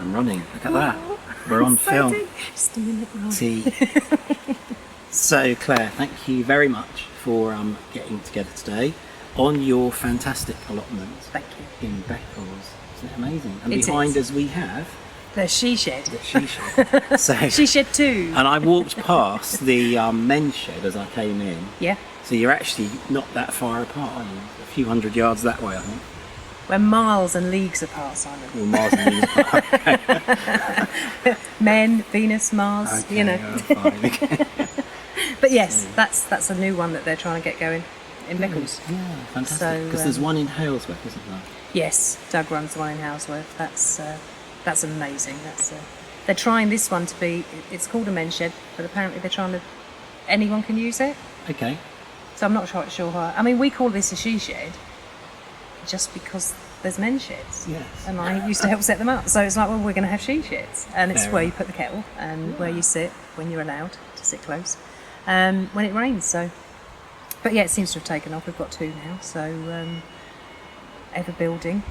and running. Look at that. We're on film. Just a minute, right. See. So, Claire, thank you very much for getting together today on your fantastic allotment. Thank you. In Beccles. Isn't it amazing? And It behind is. us we have The she shed. the she shed. So, She shed too. and I walked past the men's shed as I came in. Yeah. So you're actually not that far apart, are you? A few hundred yards that way, I think. We're miles and leagues apart, Simon. Or miles and leagues apart. Men, Venus, Mars, Okay, you know. fine, okay. But yes, that's a new one that they're trying to get going in Beccles. Yeah, fantastic. So, Because there's one in Halesworth, isn't there? Yes, Doug runs the one in Halesworth. That's amazing. They're trying this one to be. It's called a men's shed, but apparently they're trying to. Anyone can use it. Okay. So I'm not quite sure how. I mean, we call this a she shed, just because there's men's sheds. Yes. And I used to help set them up. So it's like, well, we're going to have she sheds, and it's Fair where enough. you put the kettle and where you sit when you're allowed to sit close, when it rains. So, but yeah, it seems to have taken off. We've got two now. So. Ever building.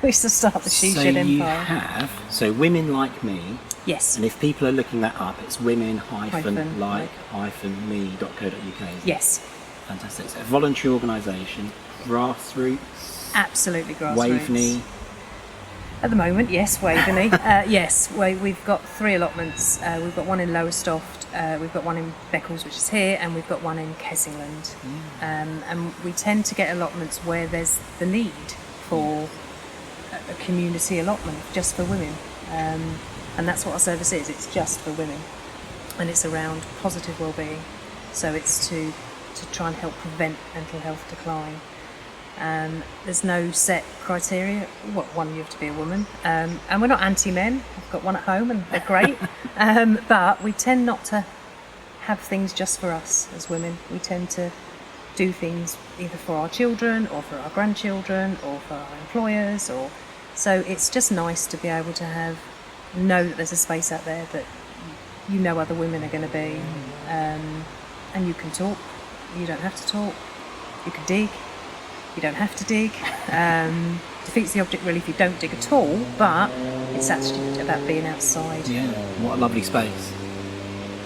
We used to start the she shed So you empire. have, so women like me, Yes. and if people are looking that up, it's women-like-me.co.uk. Yes. Fantastic. So a voluntary organisation, grassroots, Absolutely grassroots. Waveney. At the moment, yes, Waveney. Yes, we've got 3 allotments. We've got one in Lowestoft, we've got one in Beccles, which is here, and we've got one in Kessingland. And we tend to get allotments where there's the need for a community allotment just for women. And that's what our service is. It's just for women. And it's around positive well-being. So it's to try and help prevent mental health decline. There's no set criteria. One, you have to be a woman, and we're not anti-men. I've got one at home and they're great, but we tend not to have things just for us as women. We tend to do things either for our children or for our grandchildren or for our employers, so it's just nice to be able to know that there's a space out there that you know other women are going to be, and you can talk. You don't have to talk. You can dig. You don't have to dig. Defeats the object really if you don't dig at all, but it's actually about being outside. Yeah, what a lovely space.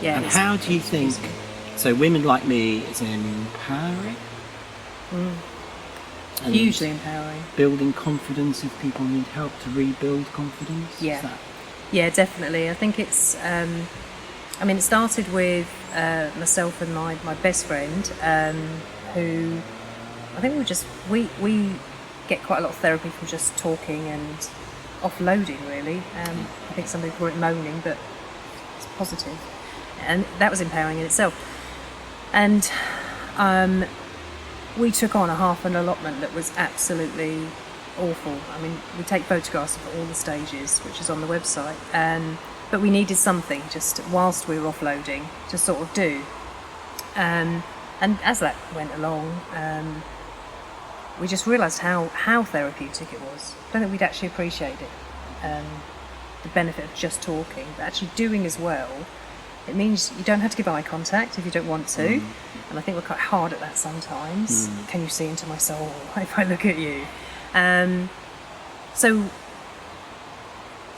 Yeah. And how do you think, so women like me is empowering? And Hugely empowering. building confidence if people need help to rebuild confidence? Yeah. Is that- Yeah, definitely. I think it's, it started with myself and my best friend, who, I think we get quite a lot of therapy from just talking and offloading, really. I think some people call it moaning, but it's positive. And that was empowering in itself. And we took on a half an allotment that was absolutely awful. I mean, we take photographs of all the stages, which is on the website. But we needed something just whilst we were offloading to sort of do. And as that went along, we just realised how therapeutic it was. I don't think we'd actually appreciate it, the benefit of just talking, but actually doing as well. It means you don't have to give eye contact if you don't want to, and I think we're quite hard at that sometimes. Can you see into my soul if I look at you?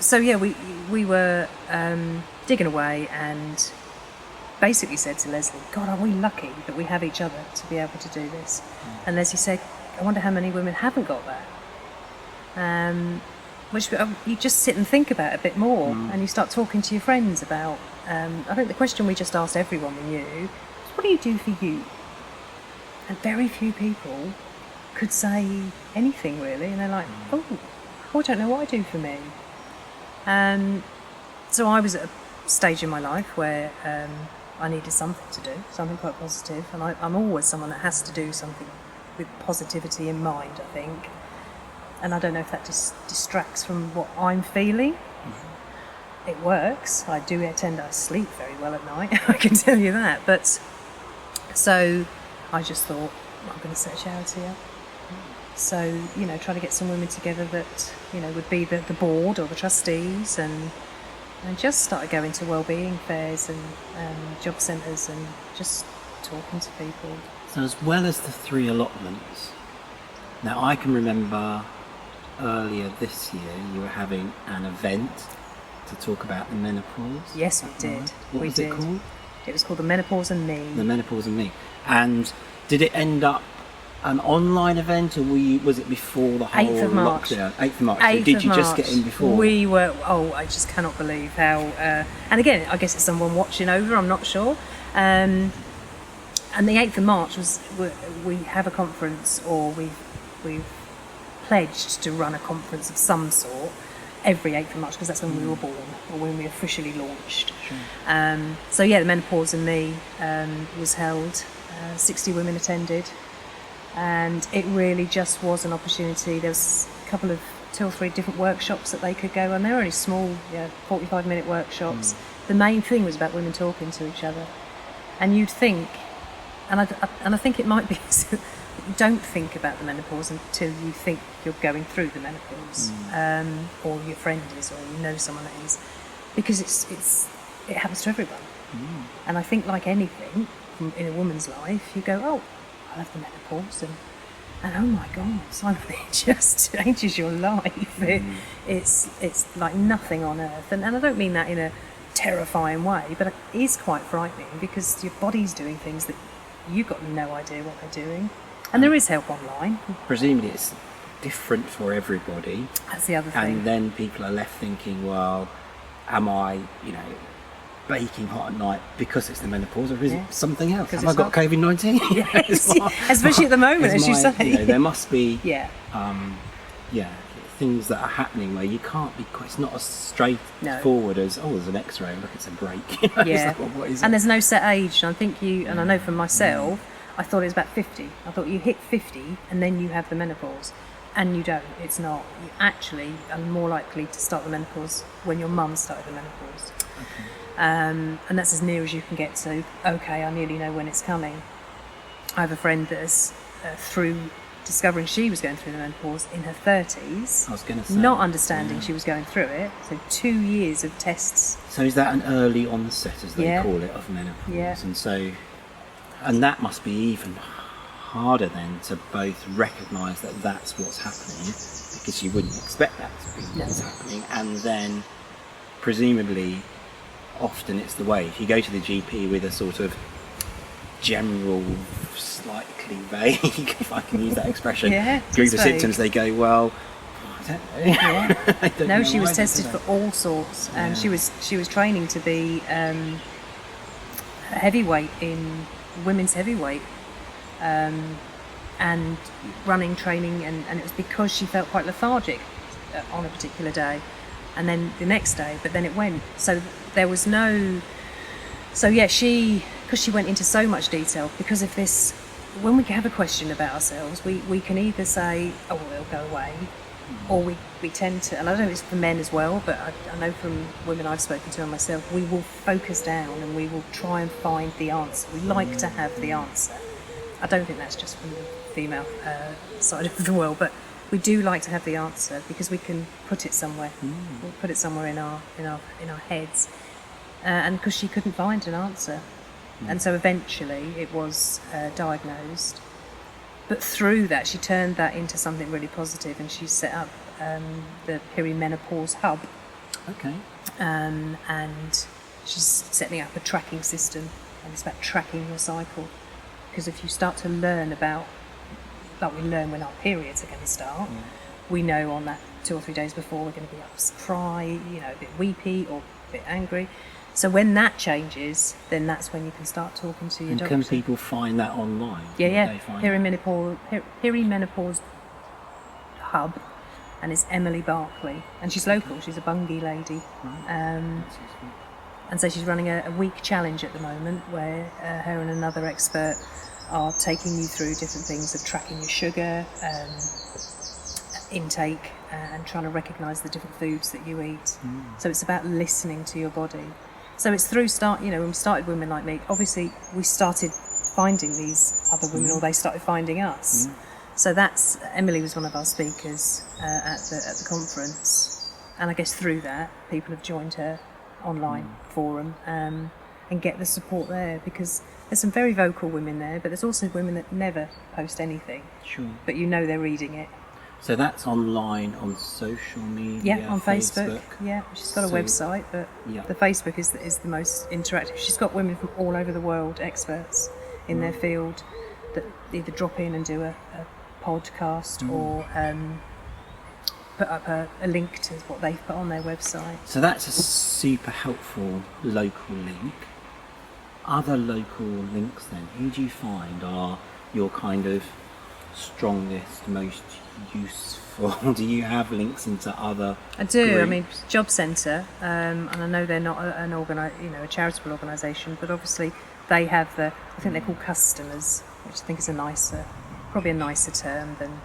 So yeah, we were digging away and basically said to Leslie, God, are we lucky that we have each other to be able to do this? And Leslie said, I wonder how many women haven't got that. Which you just sit and think about a bit more, and you start talking to your friends about. I think the question we just asked everyone we knew was, what do you do for you? And very few people could say anything really, and they're like, oh, I don't know what I do for me. So I was at a stage in my life where I needed something to do, something quite positive, and I'm always someone that has to do something with positivity in mind, I think. And I don't know if that just distracts from what I'm feeling. It works. I do tend to sleep very well at night, I can tell you that. But so I just thought, I'm going to set a charity up. So, try to get some women together that, would be the board or the trustees, and just started going to wellbeing fairs and job centres and just talking to people. So as well as the 3 allotments, now I can remember earlier this year you were having an event to talk about the menopause. Yes, we did. Right. What was it called? It was called The Menopause and Me. The Menopause and Me. And did it end up an online event, or was it before the whole 8th of March. lockdown? 8th of March. So did you just get in before? We were, I just cannot believe how, and again, I guess it's someone watching over, I'm not sure. And the 8th of March we have a conference, or we've pledged to run a conference of some sort every 8th of March, because that's when we were born, or when we officially launched. Sure. So yeah, the Menopause and Me was held, 60 women attended, and it really just was an opportunity. There was a couple of 2 or 3 different workshops that they could go on. They were only small, 45-minute workshops. The main thing was about women talking to each other, and you'd think, and I think it might be you don't think about the menopause until you think you're going through the menopause, or your friend is, or you know someone that is, because it happens to everyone. And I think, like anything in a woman's life, you go, oh, I have the menopause, and oh my God, suddenly it just changes your life. It's like nothing on earth, and I don't mean that in a terrifying way, but it is quite frightening, because your body's doing things that you've got no idea what they're doing. And there is help online. Presumably it's different for everybody. That's the other thing. And then people are left thinking, well, am I, baking hot at night because it's the menopause, or is it something else? Have I got COVID-19? Yes, especially at the moment, as you say. There must be things that are happening where you can't be, it's not as straightforward as, oh, there's an x-ray, look, it's a break. Yeah. Like, well, what is and it? there's no set age. And I think and I know from myself, I thought it was about 50. I thought you hit 50 and then you have the menopause. And you don't. It's not. You actually are more likely to start the menopause when your mum started the menopause. Okay. And that's as near as you can get to, okay, I nearly know when it's coming. I have a friend that's through discovering she was going through the menopause in her 30s. I was going to say. Not understanding she was going through it. So 2 years of tests. So is that an early onset, as they call it, of menopause? Yeah. And that must be even harder then to both recognise that that's what's happening, because you wouldn't expect that to be what's happening, and then presumably often it's the way, if you go to the GP with a sort of general, slightly vague, if I can use that expression, group of symptoms, they go, well, I don't know. I don't know, she was tested for all sorts, and she was training to be heavyweight in women's heavyweight, and running training, and it was because she felt quite lethargic on a particular day, and then the next day, but then it went. So there was no. So because she went into so much detail, because of this, when we have a question about ourselves, we can either say, oh, well, it'll go away, or we tend to, and I don't know if it's for men as well, but I know from women I've spoken to and myself, we will focus down and we will try and find the answer. We like to have the answer. I don't think that's just from the female side of the world, but we do like to have the answer, because we can put it somewhere. We'll put it somewhere in our heads, and because she couldn't find an answer, and so eventually it was diagnosed. But through that, she turned that into something really positive, and she set up the Perimenopause Hub. Okay. And she's setting up a tracking system, and it's about tracking your cycle. Because if you start to learn about, like we learn when our periods are going to start, we know on that 2 or 3 days before we're going to be up to cry, a bit weepy or a bit angry. So when that changes, then that's when you can start talking to your doctor. Can people find that online? Perimenopause Hub, and it's Emily Barclay, and she's local. She's a Bungay lady, and so she's running a week challenge at the moment, where her and another expert are taking you through different things of tracking your sugar intake, and trying to recognise the different foods that you eat. So it's about listening to your body. So it's through when we started Women Like Me, obviously we started finding these other women, or they started finding us. So that's, Emily was one of our speakers at the conference, and I guess through that people have joined her online forum and get the support there, because there's some very vocal women there, but there's also women that never post anything. Sure. But they're reading it. So that's online on social media. Yeah, on Facebook. Yeah, she's got a So- website, but Yeah. the Facebook is the most interactive. She's got women from all over the world, experts in their field, that either drop in and do a podcast or put up a link to what they've put on their website. So that's a super helpful local link. Other local links then, who do you find are your kind of strongest, most useful? Do you have links into other I do. I groups? mean, Job Centre, and I know they're not a charitable organisation, but obviously they have I think they're called customers, which I think is probably a nicer term than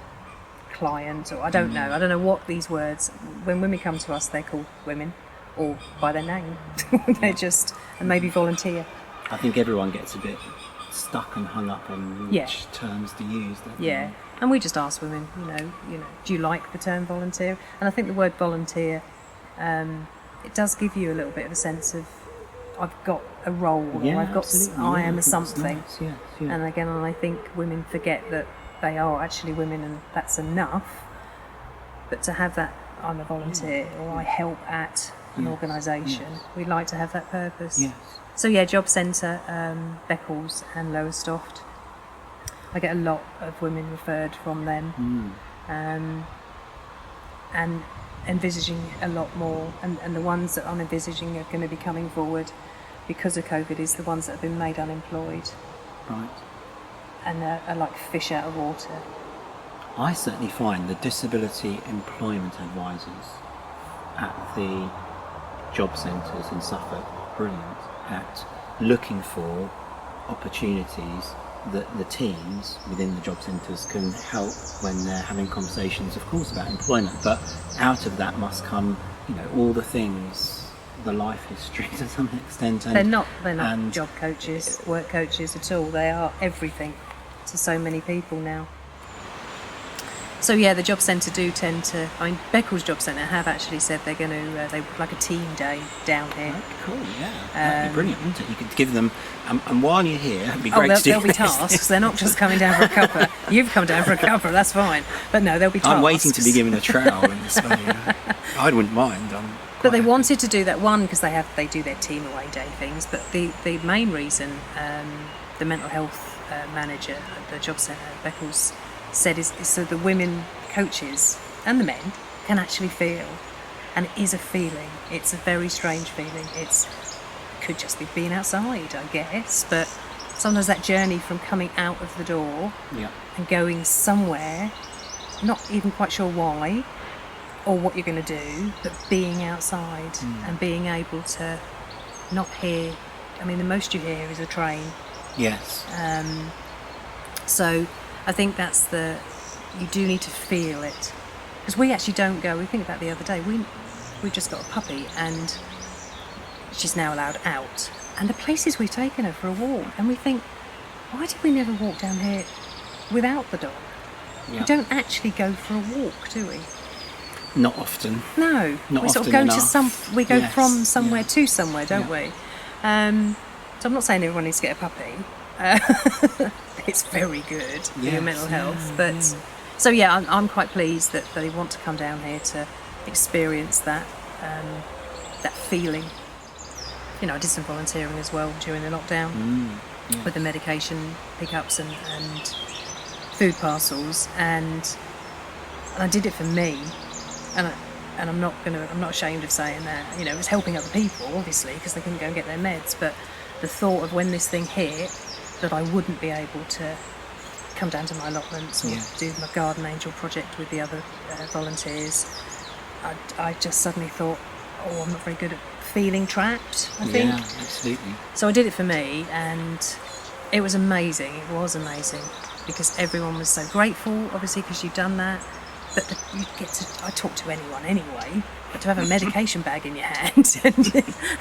client, or I don't know. I don't know what these words. When women come to us, they're called women, or by their name. They're just, and maybe volunteer. I think everyone gets a bit stuck and hung up on which Yeah. terms to use. Don't Yeah, and we just ask women, do you like the term volunteer? And I think the word volunteer, it does give you a little bit of a sense of, I've got a role, Yeah, or I've got, absolutely. I Yeah, am a that's something. nice. Yes, yeah. And again, I think women forget that they are actually women, and that's enough. But to have that, I'm a volunteer, or I help at an organisation, we'd like to have that purpose. Yes. So yeah, Job Centre, Beccles and Lowestoft. I get a lot of women referred from them, and envisaging a lot more. And the ones that I'm envisaging are going to be coming forward because of COVID is the ones that have been made unemployed Right. and are like fish out of water. I certainly find the disability employment advisors at the job centres in Suffolk brilliant at looking for opportunities that the teams within the job centres can help when they're having conversations, of course, about employment. But out of that must come, all the things, the life history to some extent. And, They're not and job coaches, work coaches at all. They are everything to so many people now. So yeah, the job centre do tend to. I mean, Beccles Job Centre have actually said they're going to. They would like a team day down here. That'd be cool, yeah. That'd be brilliant, wouldn't it? You could give them, and while you're here, it'd be Oh, great to do there'll be this. tasks. They're not just coming down for a cuppa. You've come down for a cuppa, that's fine. But no, there'll be tasks. I'm waiting to be given a trowel in Spain. I wouldn't mind. But they wanted to do that one because they do their team away day things. But the main reason the mental health manager at the job centre at Beccles said is so the women coaches and the men can actually feel, and it is a feeling. It's a very strange feeling. It could just be being outside, I guess. But sometimes that journey from coming out of the door Yeah. and going somewhere, not even quite sure why or what you're going to do, but being outside and being able to not hear. I mean, the most you hear is a train. Yes. So I think that's you do need to feel it. Because we actually don't go, we think about the other day, we've just got a puppy and she's now allowed out. And the places we've taken her for a walk, and we think, why did we never walk down here without the dog? Yeah. We don't actually go for a walk, do we? Not often. No, Not we sort of often go enough. we go Yes, from somewhere yeah. to somewhere, don't Yeah. we? So I'm not saying everyone needs to get a puppy. It's very good for your Yes, mental yeah, health, but so yeah, I'm quite pleased that they want to come down here to experience that feeling. I did some volunteering as well during the lockdown with the medication pickups and food parcels, and I did it for me, and I'm not ashamed of saying that. It was helping other people, obviously, because they couldn't go and get their meds. But the thought of when this thing hit, that I wouldn't be able to come down to my allotments or do my Garden Angel project with the other volunteers, I just suddenly thought, I'm not very good at feeling trapped, I think. Yeah, absolutely. So I did it for me, and it was amazing. It was amazing because everyone was so grateful, obviously, because you've done that. But I talk to anyone anyway, but to have a medication bag in your hand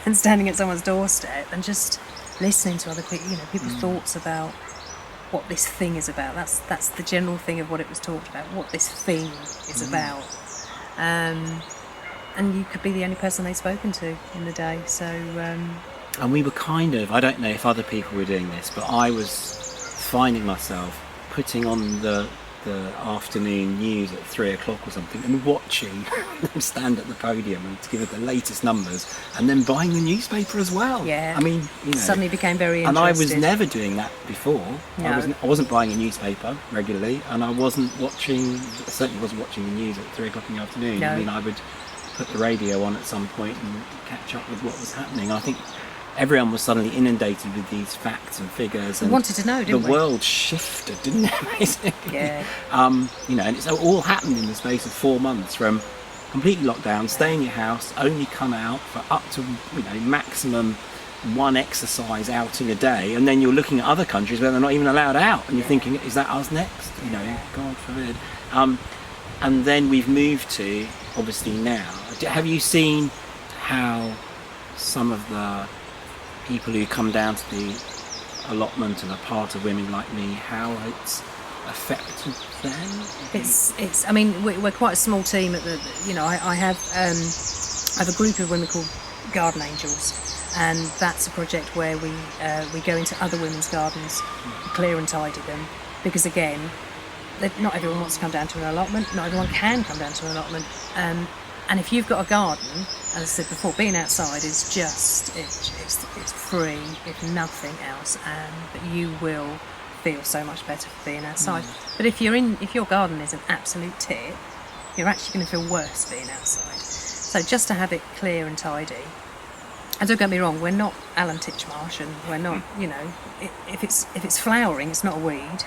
and standing at someone's doorstep and just listening to other people, people's thoughts about what this thing is about. That's the general thing of what it was talked about, what this thing is about. And you could be the only person they've spoken to in the day. So, And we were I don't know if other people were doing this, but I was finding myself putting on the the afternoon news at 3 o'clock or something and watching them stand at the podium and to give her the latest numbers, and then buying the newspaper as well. Yeah. I mean, you know, Suddenly became very and interested. I was never doing that before. No. I wasn't buying a newspaper regularly, and I certainly wasn't watching the news at 3 o'clock in the afternoon. No. I mean, I would put the radio on at some point and catch up with what was happening. I think everyone was suddenly inundated with these facts and figures, and We wanted to know, didn't we? the world shifted, didn't it? Basically? Yeah. You know, and it's all happened in the space of 4 months, from completely locked down, stay in your house, only come out for up to, you know, maximum one exercise outing a day, and then you're looking at other countries where they're not even allowed out, and you're thinking, is that us next? You know, God forbid. And then we've moved to, obviously now, have you seen how some of the people who come down to the allotment and are part of Women Like Me, how it's affected them? It's. I mean, we're quite a small team at the. You know, I have a group of women called Garden Angels, and that's a project where we go into other women's gardens, clear and tidy them, because again, not everyone wants to come down to an allotment. Not everyone can come down to an allotment. And if you've got a garden, as I said before, being outside is just it's free, if nothing else, but you will feel so much better for being outside. But if your garden is an absolute tip, you're actually going to feel worse being outside. So just to have it clear and tidy. And don't get me wrong, we're not Alan Titchmarsh, and we're not, you know, if it's flowering, it's not a weed.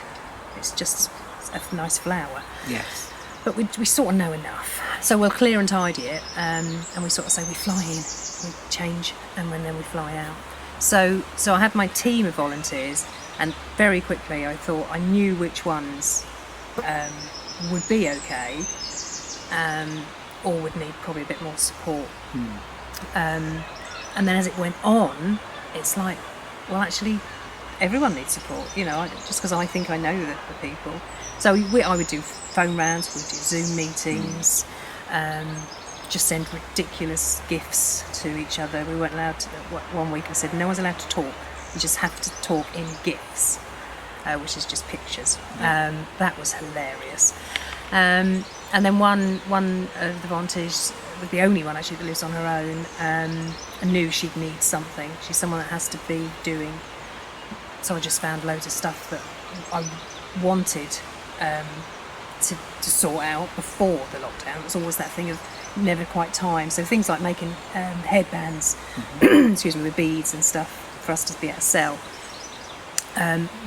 It's just a nice flower. Yes. But we sort of know enough. So we'll clear and tidy it, and we sort of say we fly in, we change, and then we fly out. So I had my team of volunteers, and very quickly I thought I knew which ones would be okay, or would need probably a bit more support. And then as it went on, it's like, well, actually, everyone needs support, you know, just because I think I know the people. So I would do phone rounds, we'd do Zoom meetings, just send ridiculous gifts to each other. We weren't allowed to, one week I said, no one's allowed to talk, you just have to talk in GIFs, which is just pictures. That was hilarious. And then one of the volunteers, the only one actually that lives on her own, and knew she'd need something. She's someone that has to be doing. So I just found loads of stuff that I wanted to sort out before the lockdown. It was always that thing of never quite time. So things like making headbands, excuse me, with beads and stuff for us to be able to sell.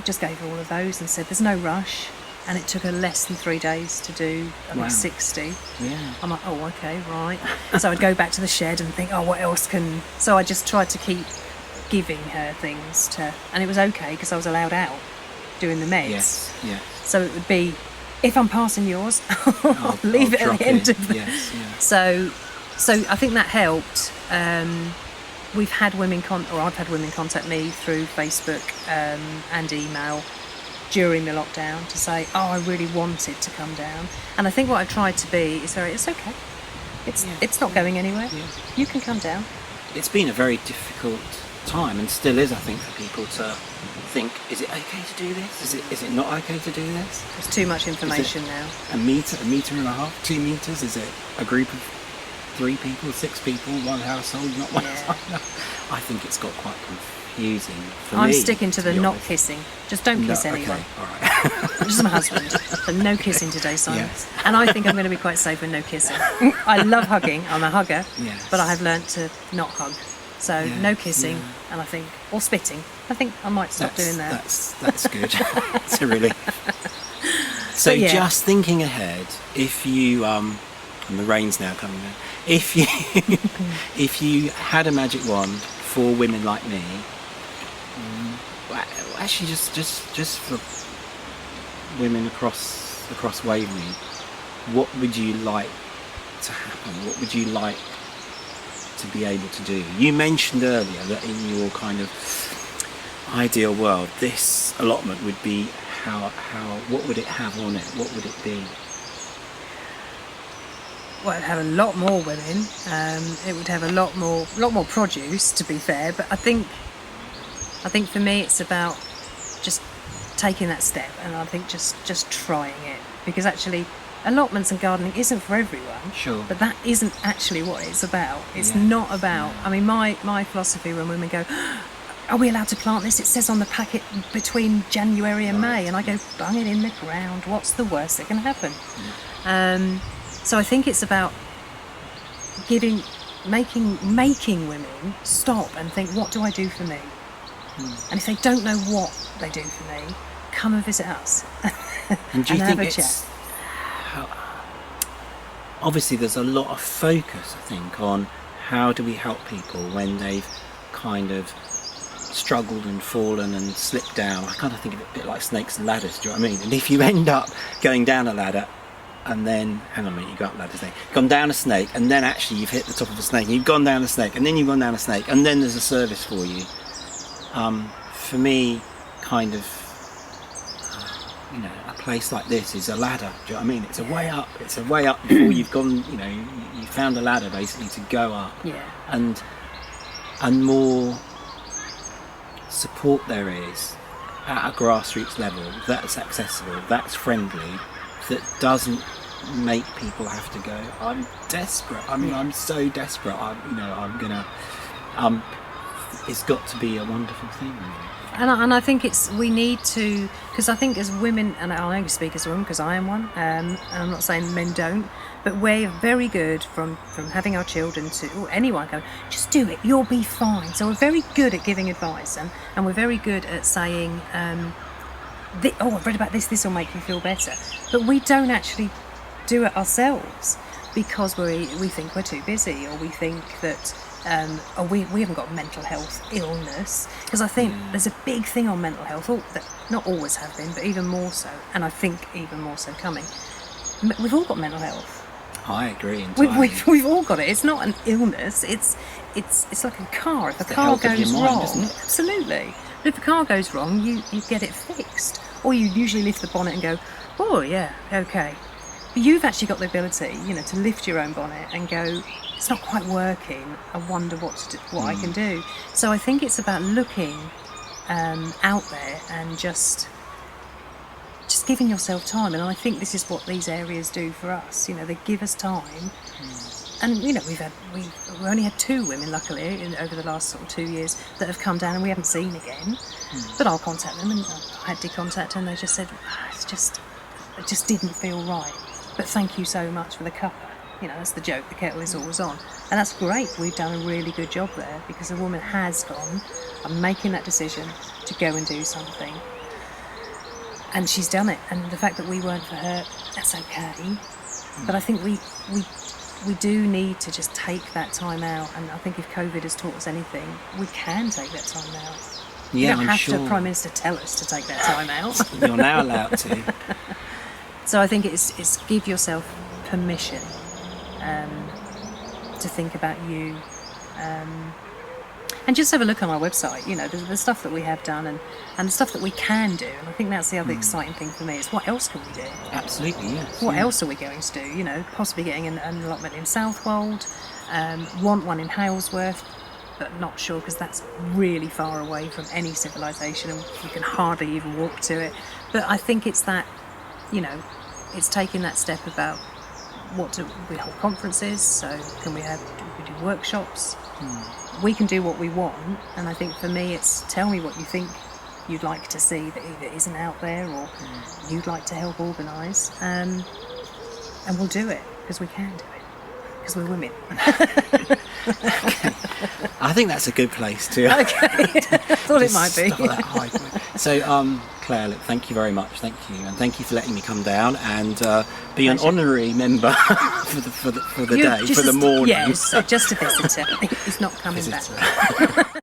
Just gave her all of those and said, there's no rush. And it took her less than 3 days to do, I think, 60. Yeah. I'm like, oh, okay, right. So I'd go back to the shed and think, oh, what else can... So I just tried to keep giving her things to... And it was okay, because I was allowed out doing the meds. Yes, yes. So it would be, if I'm passing yours, I'll leave it at the end of it. Yes, yeah. So I think that helped. I've had women contact me through Facebook and email during the lockdown to say, oh, I really wanted to come down. And I think what I tried to be is it's okay. It's not going anywhere. Yeah. You can come down. It's been a very difficult time, and still is, I think, for people to think, is it okay to do this? Is it not okay to do this? There's too much information now. A metre and a half, 2 metres? Is it a group of 3 people, 6 people, one household, not one household? I think it's got quite confusing for me. I'm sticking to the be not honest. kissing. Just don't kiss anyone. Okay, all right. Just my husband. So no kissing today, Simon. Yes. And I think I'm going to be quite safe with no kissing. I love hugging. I'm a hugger. Yes. But I have learnt to not hug. So Yes, no kissing, yeah. and I think, or spitting. I think I might stop doing that. That's good. It's a relief. So But yeah. just thinking ahead, if you and the rain's now coming in, if you had a magic wand for women like me, actually just for women across Waveney, what would you like to happen? What would you like to be able to do? You mentioned earlier that in your kind of ideal world, this allotment would be what would it have on it? What would it be? Well, it'd have a lot more women. It would have a lot more produce, to be fair. But I think for me, it's about just taking that step, and I think just trying it, because actually allotments and gardening isn't for everyone. Sure. But that isn't actually what it's about. It's Yeah. not about. I mean, my philosophy when women go, are we allowed to plant this? It says on the packet between January and May, and I go, bung it in the ground. What's the worst that can happen? So I think it's about making women stop and think, what do I do for me? And if they don't know what they do for me, come and visit us And do you have think a chat. it's obviously there's a lot of focus, I think, on how do we help people when they've kind of struggled and fallen and slipped down. I kind of think of it a bit like snakes and ladders, do you know what I mean? And if you end up going down a ladder and then, hang on a minute, you go up ladders then, gone down a snake, and then actually you've hit the top of a snake, and you've gone down a snake, and then you've gone down a snake, and then there's a service for you. For me, kind of, a place like this is a ladder, do you know what I mean? It's a way up, before you've gone, you found a ladder basically to go up. Yeah. And more support there is at a grassroots level that's accessible, that's friendly, that doesn't make people have to go, I'm desperate, I'm so desperate, I'm gonna, it's got to be a wonderful thing, really. And I think we need to, because I think as women, and I only speak as a woman because I am one, and I'm not saying men don't, but we're very good from having our children to, or anyone go, just do it, you'll be fine. So we're very good at giving advice, and we're very good at saying, I've read about this will make you feel better. But we don't actually do it ourselves because we think we're too busy, or we think that we haven't got mental health illness, because I think there's a big thing on mental health, that not always have been, but even more so, and I think even more so coming. We've all got mental health. I agree entirely. We've all got it. It's not an illness. It's like a car. If a car goes wrong, absolutely. But if a car goes wrong, you get it fixed, or you usually lift the bonnet and go, oh yeah, okay. But you've actually got the ability, to lift your own bonnet and go, it's not quite working, I wonder what I can do. So I think it's about looking out there and just giving yourself time. And I think this is what these areas do for us. They give us time. And we've only had 2 women, luckily, over the last sort of 2 years that have come down and we haven't seen again. But I'll contact them, and I had to contact them, and they just said, it just didn't feel right. But thank you so much for the cuppa. That's the joke, the kettle is always on. And that's great, we've done a really good job there, because the woman has gone, I'm making that decision to go and do something. And she's done it, and the fact that we weren't for her, that's okay. But I think we do need to just take that time out, and I think if COVID has taught us anything, we can take that time out. Yeah, you don't have sure. to Prime Minister tell us to take that time out. You're now allowed to. So I think it's give yourself permission to think about you, and just have a look on our website. The stuff that we have done and the stuff that we can do. And I think that's the other exciting thing for me, is what else can we do? Absolutely, yes. What else are we going to do? Possibly getting an allotment in Southwold, want one in Halesworth, but not sure, because that's really far away from any civilization and you can hardly even walk to it. But I think it's that, it's taking that step about we hold conferences, so we do workshops. We can do what we want, and I think for me it's tell me what you think you'd like to see that either isn't out there or you'd like to help organise, and we'll do it, because we can do it, because we're women. I think that's a good place to. Okay, thought it might be. Stop that high point. So, Claire, look, thank you very much. Thank you, and thank you for letting me come down and be an honorary member for the day, for the morning. Yes, just a visitor. He's not coming back.